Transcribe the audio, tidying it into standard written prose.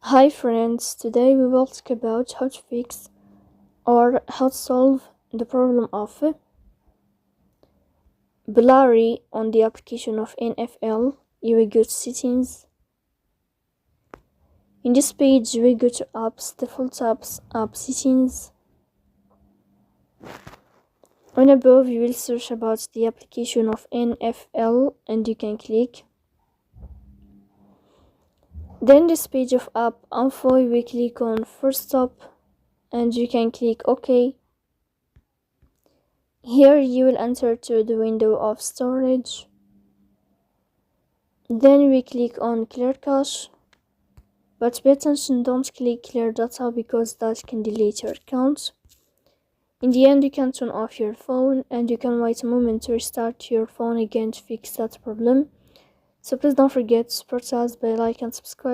Hi friends, today we will talk about how to fix or how to solve the problem of blurry on the application of NFL. You will go to settings. In this page we go to apps, default apps, app settings. On above you will search about the application of NFL and you can click. Then this page of app info you will click on first stop and you can click OK. Here you will enter to the window of storage. Then we click on clear cache, but pay attention, don't click clear data because that can delete your account. In the end you can turn off your phone and you can wait a moment to restart your phone again to fix that problem. So please don't forget to support us by like and subscribe.